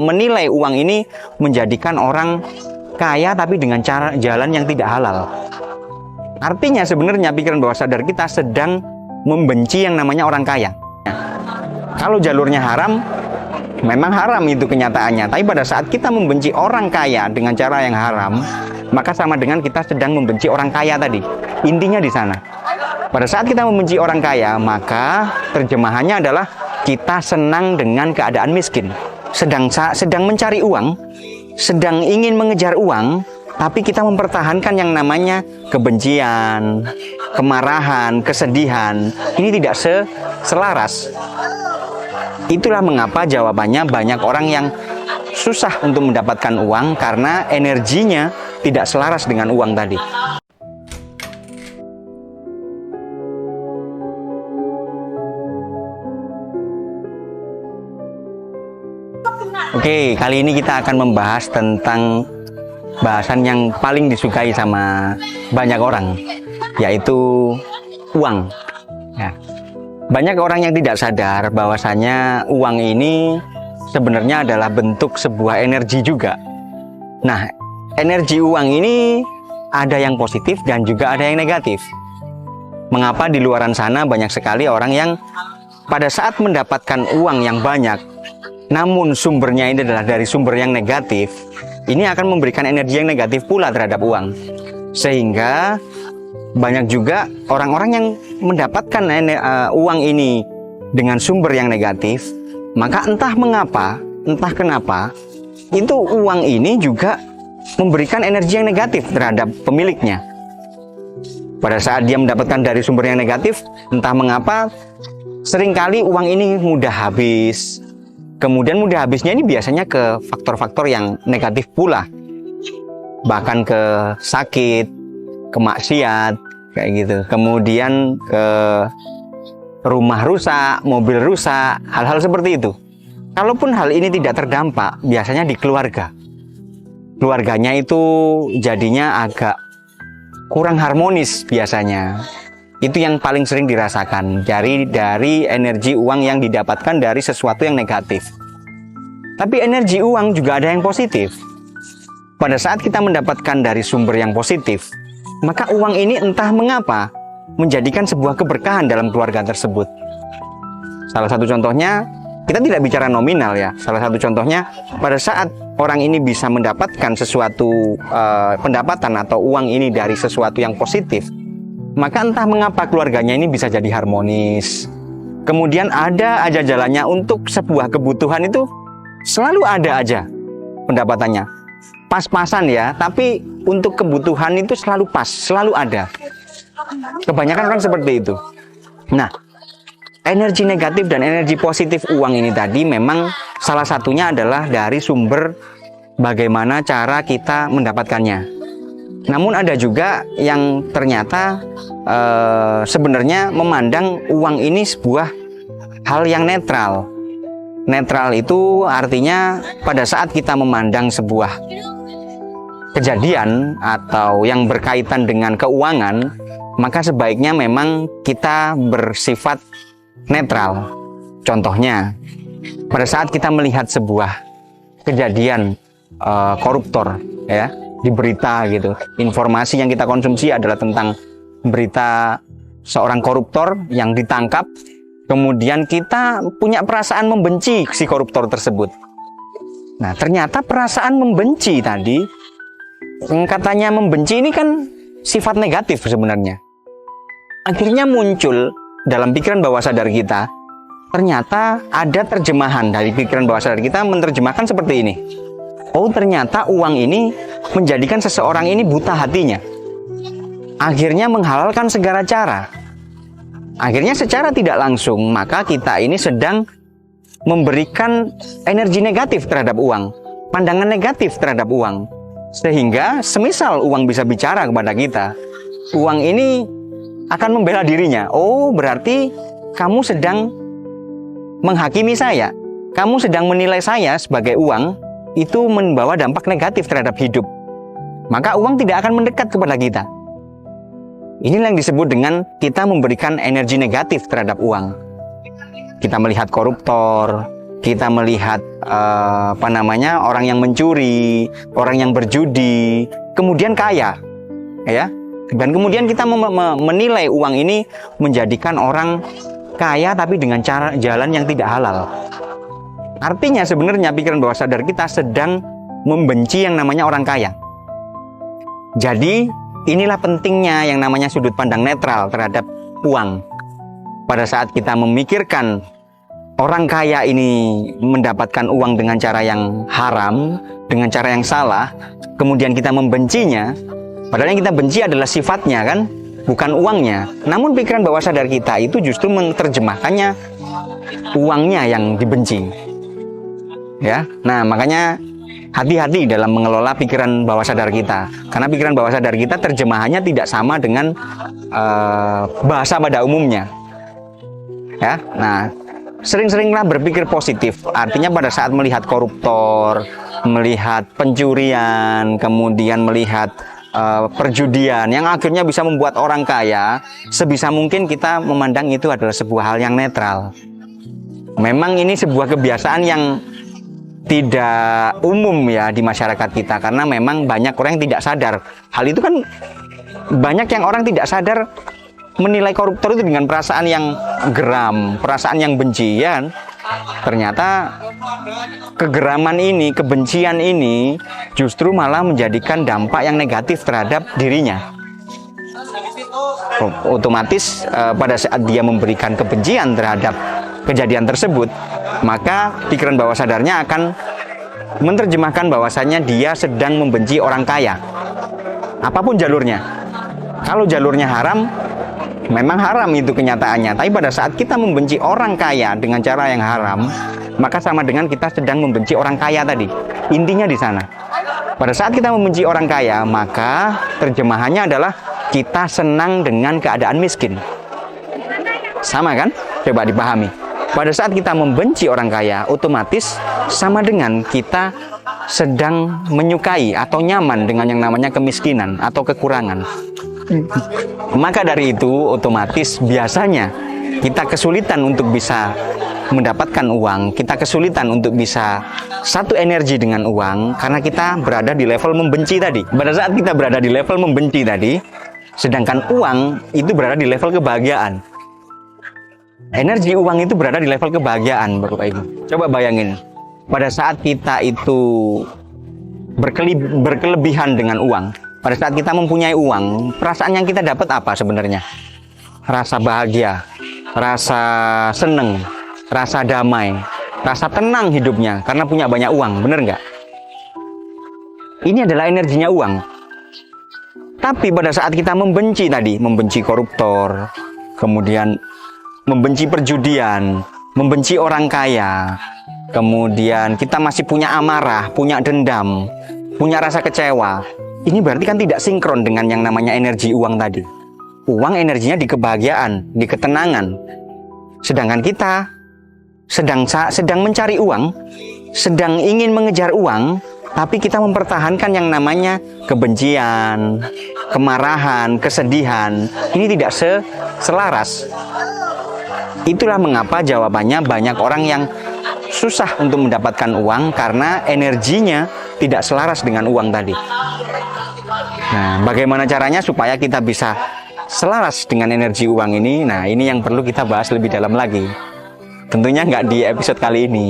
menilai uang ini menjadikan orang kaya tapi dengan jalan yang tidak halal. Artinya sebenarnya pikiran bawah sadar kita sedang membenci yang namanya orang kaya. Kalau jalurnya haram, memang haram itu kenyataannya. Tapi pada saat kita membenci orang kaya dengan cara yang haram, maka sama dengan kita sedang membenci orang kaya tadi. Intinya di sana. Pada saat kita membenci orang kaya, maka terjemahannya adalah kita senang dengan keadaan miskin. Sedang mencari uang, sedang ingin mengejar uang, tapi kita mempertahankan yang namanya kebencian, kemarahan, kesedihan. Ini tidak selaras. Itulah mengapa jawabannya banyak orang yang susah untuk mendapatkan uang karena energinya tidak selaras dengan uang tadi. Oke, kali ini kita akan membahas tentang bahasan yang paling disukai sama banyak orang, yaitu uang. Ya. Banyak orang yang tidak sadar bahwasanya uang ini sebenarnya adalah bentuk sebuah energi juga. Nah, energi uang ini ada yang positif dan juga ada yang negatif. Mengapa di luaran sana banyak sekali orang yang pada saat mendapatkan uang yang banyak, namun sumbernya ini adalah dari sumber yang negatif, ini akan memberikan energi yang negatif pula terhadap uang. Sehingga banyak juga orang-orang yang mendapatkan uang ini dengan sumber yang negatif, maka entah mengapa, entah kenapa, itu uang ini juga memberikan energi yang negatif terhadap pemiliknya. Pada saat dia mendapatkan dari sumber yang negatif, entah mengapa, seringkali uang ini mudah habis. Kemudian mudah habisnya ini biasanya ke faktor-faktor yang negatif pula. Bahkan ke sakit, ke maksiat, kayak gitu. Kemudian ke rumah rusak, mobil rusak, hal-hal seperti itu. Kalaupun hal ini tidak terdampak, biasanya di keluarga. Keluarganya itu jadinya agak kurang harmonis biasanya. Itu yang paling sering dirasakan dari energi uang yang didapatkan dari sesuatu yang negatif. Tapi energi uang juga ada yang positif. Pada saat kita mendapatkan dari sumber yang positif, maka uang ini entah mengapa menjadikan sebuah keberkahan dalam keluarga tersebut. Salah satu contohnya, kita tidak bicara nominal ya. Salah satu contohnya, pada saat orang ini bisa mendapatkan sesuatu pendapatan atau uang ini dari sesuatu yang positif, maka entah mengapa keluarganya ini bisa jadi harmonis. Kemudian ada aja jalannya untuk sebuah kebutuhan itu selalu ada aja pendapatannya. Pas-pasan ya, tapi untuk kebutuhan itu selalu pas, selalu ada. Kebanyakan orang seperti itu. Nah, energi negatif dan energi positif uang ini tadi memang salah satunya adalah dari sumber bagaimana cara kita mendapatkannya. Namun ada juga yang ternyata sebenarnya memandang uang ini sebuah hal yang netral. Netral itu artinya pada saat kita memandang sebuah kejadian atau yang berkaitan dengan keuangan, maka sebaiknya memang kita bersifat netral. Contohnya, pada saat kita melihat sebuah kejadian koruptor, ya, di berita gitu, informasi yang kita konsumsi adalah tentang berita seorang koruptor yang ditangkap, kemudian kita punya perasaan membenci si koruptor tersebut. Nah, ternyata perasaan membenci tadi, katanya membenci ini kan sifat negatif sebenarnya. Akhirnya muncul dalam pikiran bawah sadar kita, ternyata ada terjemahan dari pikiran bawah sadar kita menerjemahkan seperti ini. Oh, ternyata uang ini menjadikan seseorang ini buta hatinya. Akhirnya menghalalkan segala cara. Akhirnya secara tidak langsung, maka kita ini sedang memberikan energi negatif terhadap uang, pandangan negatif terhadap uang. Sehingga semisal uang bisa bicara kepada kita, uang ini akan membela dirinya. Oh, berarti kamu sedang menghakimi saya. Kamu sedang menilai saya sebagai uang itu membawa dampak negatif terhadap hidup. Maka uang tidak akan mendekat kepada kita. Inilah yang disebut dengan kita memberikan energi negatif terhadap uang. Kita melihat koruptor, kita melihat orang yang mencuri, orang yang berjudi, kemudian kaya, ya. Dan kemudian kita menilai uang ini menjadikan orang kaya tapi dengan jalan yang tidak halal. Artinya sebenarnya pikiran bawah sadar kita sedang membenci yang namanya orang kaya. Jadi inilah pentingnya yang namanya sudut pandang netral terhadap uang. Pada saat kita memikirkan orang kaya ini mendapatkan uang dengan cara yang haram, dengan cara yang salah, kemudian kita membencinya, padahal yang kita benci adalah sifatnya kan, bukan uangnya. Namun pikiran bawah sadar kita itu justru menerjemahkannya uangnya yang dibenci. Ya, nah makanya hati-hati dalam mengelola pikiran bawah sadar kita, karena pikiran bawah sadar kita terjemahannya tidak sama dengan bahasa pada umumnya. Ya, nah sering-seringlah berpikir positif. Artinya pada saat melihat koruptor, melihat pencurian, kemudian melihat perjudian yang akhirnya bisa membuat orang kaya, sebisa mungkin kita memandang itu adalah sebuah hal yang netral. Memang ini sebuah kebiasaan yang tidak umum ya di masyarakat kita, karena memang banyak orang yang tidak sadar. Hal itu kan banyak yang orang tidak sadar menilai koruptor itu dengan perasaan yang geram, perasaan yang benci, ya kan? Ternyata kegeraman ini, kebencian ini justru malah menjadikan dampak yang negatif terhadap dirinya. Otomatis pada saat dia memberikan kebencian terhadap kejadian tersebut, maka pikiran bawah sadarnya akan menerjemahkan bahwasannya dia sedang membenci orang kaya. Apapun jalurnya. Kalau jalurnya haram, memang haram itu kenyataannya. Tapi pada saat kita membenci orang kaya dengan cara yang haram, maka sama dengan kita sedang membenci orang kaya tadi. Intinya di sana. Pada saat kita membenci orang kaya, maka terjemahannya adalah kita senang dengan keadaan miskin. Sama kan? Coba dipahami. Pada saat kita membenci orang kaya, otomatis sama dengan kita sedang menyukai atau nyaman dengan yang namanya kemiskinan atau kekurangan. Maka dari itu otomatis biasanya kita kesulitan untuk bisa mendapatkan uang, kita kesulitan untuk bisa satu energi dengan uang karena kita berada di level membenci tadi. Pada saat kita berada di level membenci tadi, sedangkan uang itu berada di level kebahagiaan. Energi uang itu berada di level kebahagiaan, Bapak Ibu. Coba bayangin, pada saat kita itu berkelebihan dengan uang, pada saat kita mempunyai uang, perasaan yang kita dapat apa sebenarnya? Rasa bahagia, rasa seneng, rasa damai, rasa tenang hidupnya karena punya banyak uang, bener nggak? Ini adalah energinya uang. Tapi pada saat kita membenci tadi, membenci koruptor, kemudian membenci perjudian, membenci orang kaya, kemudian kita masih punya amarah, punya dendam, punya rasa kecewa. Ini berarti kan tidak sinkron dengan yang namanya energi uang tadi. Uang energinya di kebahagiaan, di ketenangan. Sedangkan kita sedang mencari uang, sedang ingin mengejar uang, tapi kita mempertahankan yang namanya kebencian, kemarahan, kesedihan. Ini tidak selaras. Itulah mengapa jawabannya banyak orang yang susah untuk mendapatkan uang karena energinya tidak selaras dengan uang tadi. Nah, bagaimana caranya supaya kita bisa selaras dengan energi uang ini? Nah, ini yang perlu kita bahas lebih dalam lagi. Tentunya nggak di episode kali ini.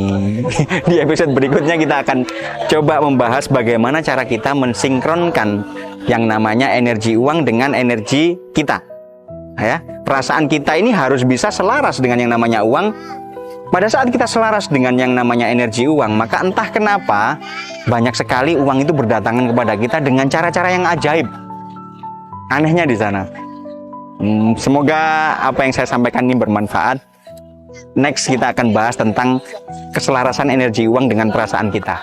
Di episode berikutnya kita akan coba membahas bagaimana cara kita mensinkronkan yang namanya energi uang dengan energi kita. Ya, perasaan kita ini harus bisa selaras dengan yang namanya uang. Pada saat kita selaras dengan yang namanya energi uang, maka entah kenapa banyak sekali uang itu berdatangan kepada kita dengan cara-cara yang ajaib. Anehnya di sana. Semoga apa yang saya sampaikan ini bermanfaat. Next kita akan bahas tentang keselarasan energi uang dengan perasaan kita.